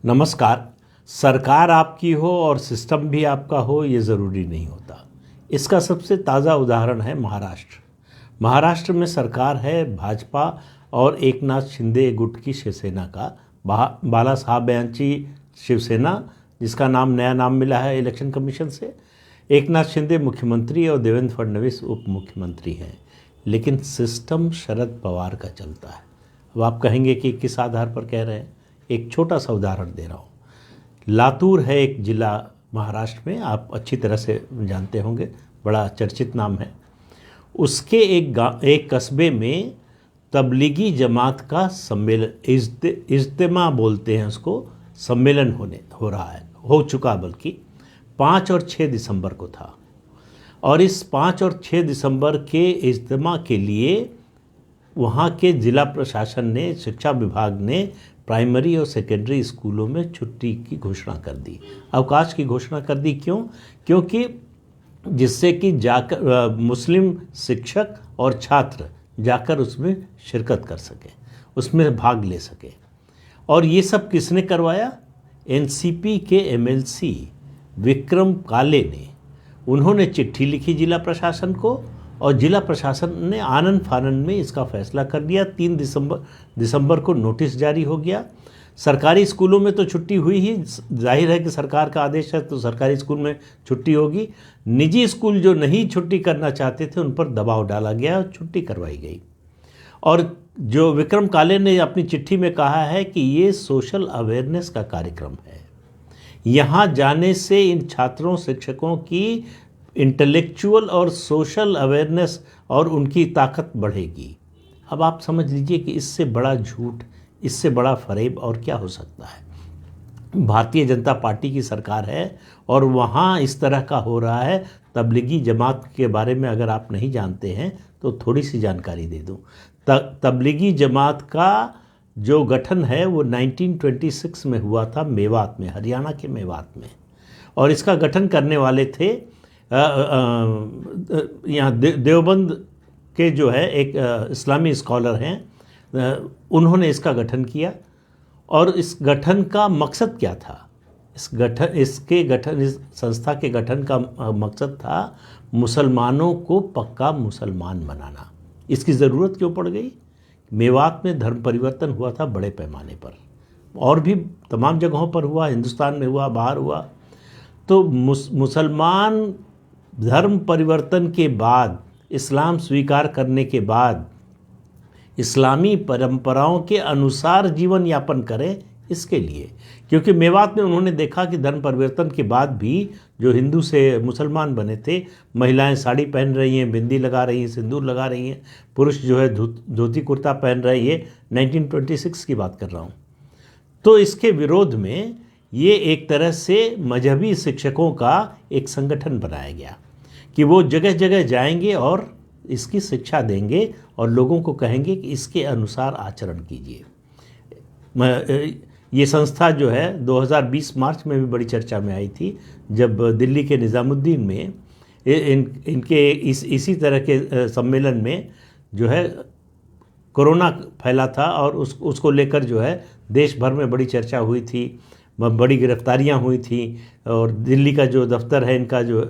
नमस्कार। सरकार आपकी हो और सिस्टम भी आपका हो ये ज़रूरी नहीं होता। इसका सबसे ताज़ा उदाहरण है महाराष्ट्र। महाराष्ट्र में सरकार है भाजपा और एकनाथ शिंदे गुट की शिवसेना का। बाला साहब बयानची शिवसेना, जिसका नया नाम मिला है इलेक्शन कमीशन से। एकनाथ शिंदे मुख्यमंत्री और देवेंद्र फडणवीस उप मुख्यमंत्री हैं, लेकिन सिस्टम शरद पवार का चलता है। अब आप कहेंगे कि किस आधार पर कह रहे हैं। एक छोटा सा उदाहरण दे रहा हूँ। लातूर है एक ज़िला महाराष्ट्र में, आप अच्छी तरह से जानते होंगे, बड़ा चर्चित नाम है। उसके एक कस्बे में तबलीगी जमात का सम्मेलन, इज्तिमा बोलते हैं उसको, सम्मेलन हो चुका, बल्कि 5 और 6 दिसंबर को था। और इस 5 और 6 दिसंबर के इज्तिमा के लिए वहाँ के ज़िला प्रशासन ने, शिक्षा विभाग ने प्राइमरी और सेकेंडरी स्कूलों में छुट्टी की घोषणा कर दी, अवकाश की घोषणा कर दी। क्योंकि जिससे कि जाकर मुस्लिम शिक्षक और छात्र जाकर उसमें शिरकत कर सके, उसमें भाग ले सके। और ये सब किसने करवाया? एनसीपी के एमएलसी विक्रम काले ने। उन्होंने चिट्ठी लिखी जिला प्रशासन को और जिला प्रशासन ने आनन फानन में इसका फैसला कर दिया। 3 दिसंबर को नोटिस जारी हो गया। सरकारी स्कूलों में तो छुट्टी हुई ही, जाहिर है कि सरकार का आदेश है तो सरकारी स्कूल में छुट्टी होगी। निजी स्कूल जो नहीं छुट्टी करना चाहते थे उन पर दबाव डाला गया और छुट्टी करवाई गई। और जो विक्रम काले ने अपनी चिट्ठी में कहा है कि ये सोशल अवेयरनेस का कार्यक्रम है, यहाँ जाने से इन छात्रों शिक्षकों की इंटेलेक्चुअल और सोशल अवेयरनेस और उनकी ताकत बढ़ेगी। अब आप समझ लीजिए कि इससे बड़ा झूठ, इससे बड़ा फरेब और क्या हो सकता है। भारतीय जनता पार्टी की सरकार है और वहाँ इस तरह का हो रहा है। तबलीगी जमात के बारे में अगर आप नहीं जानते हैं तो थोड़ी सी जानकारी दे दूँ। तबलीगी जमात का जो गठन है वो 1926 में हुआ था मेवात में, हरियाणा के मेवात में। और इसका गठन करने वाले थे यहाँ देवबंद के जो है एक इस्लामी स्कॉलर हैं, उन्होंने इसका गठन किया। और इस गठन का मकसद क्या था? इस संस्था के गठन का मकसद था मुसलमानों को पक्का मुसलमान बनाना। इसकी ज़रूरत क्यों पड़ गई? मेवात में धर्म परिवर्तन हुआ था बड़े पैमाने पर, और भी तमाम जगहों पर हुआ, हिंदुस्तान में हुआ, बाहर हुआ। तो मुसलमान धर्म परिवर्तन के बाद, इस्लाम स्वीकार करने के बाद इस्लामी परंपराओं के अनुसार जीवन यापन करें, इसके लिए। क्योंकि मेवात में उन्होंने देखा कि धर्म परिवर्तन के बाद भी जो हिंदू से मुसलमान बने थे, महिलाएं साड़ी पहन रही हैं, बिंदी लगा रही हैं, सिंदूर लगा रही हैं, पुरुष जो है धोती कुर्ता पहन रहे हैं। 1926 की बात कर रहा हूँ। तो इसके विरोध में ये एक तरह से मजहबी शिक्षकों का एक संगठन बनाया गया कि वो जगह जगह जाएंगे और इसकी शिक्षा देंगे और लोगों को कहेंगे कि इसके अनुसार आचरण कीजिए। ये संस्था जो है 2020 मार्च में भी बड़ी चर्चा में आई थी, जब दिल्ली के निज़ामुद्दीन में इनके इसी तरह के सम्मेलन में जो है कोरोना फैला था और उसको लेकर जो है देश भर में बड़ी चर्चा हुई थी, बड़ी गिरफ्तारियां हुई थी। और दिल्ली का जो दफ्तर है, इनका जो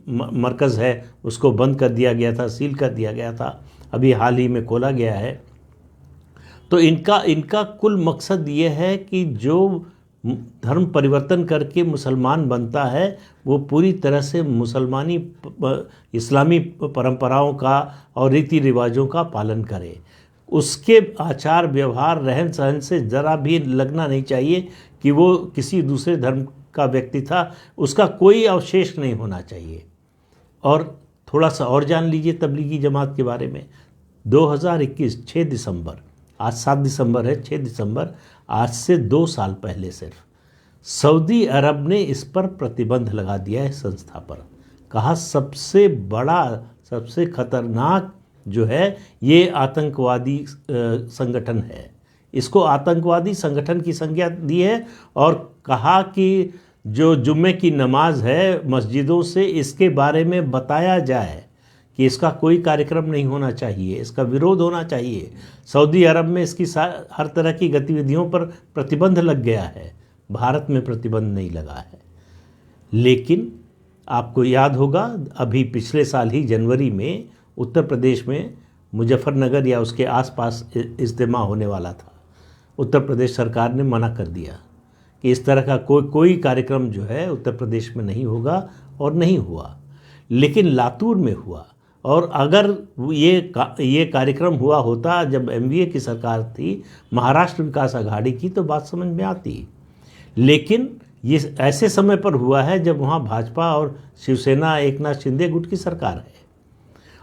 मरकज़ है, उसको बंद कर दिया गया था, सील कर दिया गया था, अभी हाल ही में खोला गया है। तो इनका कुल मकसद ये है कि जो धर्म परिवर्तन करके मुसलमान बनता है वो पूरी तरह से मुसलमानी इस्लामी परंपराओं का और रीति रिवाजों का पालन करे। उसके आचार व्यवहार रहन सहन से ज़रा भी लगना नहीं चाहिए कि वो किसी दूसरे धर्म का व्यक्ति था, उसका कोई अवशेष नहीं होना चाहिए। और थोड़ा सा और जान लीजिए तबलीगी जमात के बारे में। 2021 6 दिसंबर, आज 7 दिसंबर है, 6 दिसंबर, आज से 2 साल पहले सिर्फ सऊदी अरब ने इस पर प्रतिबंध लगा दिया है संस्था पर। कहा सबसे बड़ा, सबसे खतरनाक जो है ये आतंकवादी संगठन है, इसको आतंकवादी संगठन की संज्ञा दी है। और कहा कि जो जुम्मे की नमाज है मस्जिदों से, इसके बारे में बताया जाए कि इसका कोई कार्यक्रम नहीं होना चाहिए, इसका विरोध होना चाहिए। सऊदी अरब में इसकी हर तरह की गतिविधियों पर प्रतिबंध लग गया है। भारत में प्रतिबंध नहीं लगा है। लेकिन आपको याद होगा अभी पिछले साल ही जनवरी में उत्तर प्रदेश में मुजफ्फरनगर या उसके आसपास इज्तिमा होने वाला था। उत्तर प्रदेश सरकार ने मना कर दिया कि इस तरह का कोई कार्यक्रम जो है उत्तर प्रदेश में नहीं होगा, और नहीं हुआ। लेकिन लातूर में हुआ। और अगर ये कार्यक्रम हुआ होता जब एमवीए की सरकार थी, महाराष्ट्र विकास अघाड़ी की, तो बात समझ में आती। लेकिन ये ऐसे समय पर हुआ है जब वहाँ भाजपा और शिवसेना एकनाथ शिंदे गुट की सरकार है,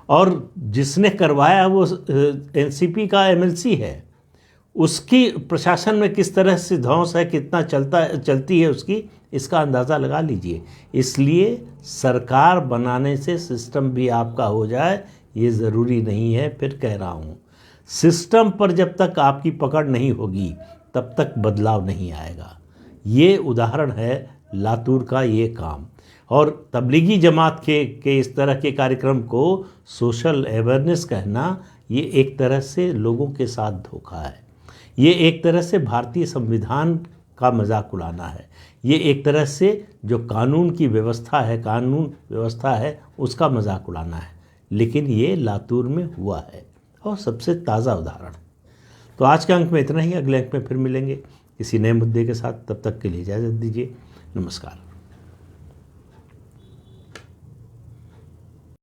और जिसने करवाया वो एनसीपी का एमएलसी है। उसकी प्रशासन में किस तरह से धौंस है, कितना चलती है उसकी, इसका अंदाज़ा लगा लीजिए। इसलिए सरकार बनाने से सिस्टम भी आपका हो जाए ये ज़रूरी नहीं है। फिर कह रहा हूँ, सिस्टम पर जब तक आपकी पकड़ नहीं होगी तब तक बदलाव नहीं आएगा। ये उदाहरण है लातूर का ये काम। और तबलीगी जमात के इस तरह के कार्यक्रम को सोशल अवेयरनेस कहना, ये एक तरह से लोगों के साथ धोखा है। ये एक तरह से भारतीय संविधान का मजाक उड़ाना है। ये एक तरह से जो कानून की व्यवस्था है उसका मजाक उड़ाना है। लेकिन ये लातूर में हुआ है और सबसे ताज़ा उदाहरण। तो आज के अंक में इतना ही। अगले अंक में फिर मिलेंगे किसी नए मुद्दे के साथ। तब तक के लिए इजाज़त दीजिए। नमस्कार।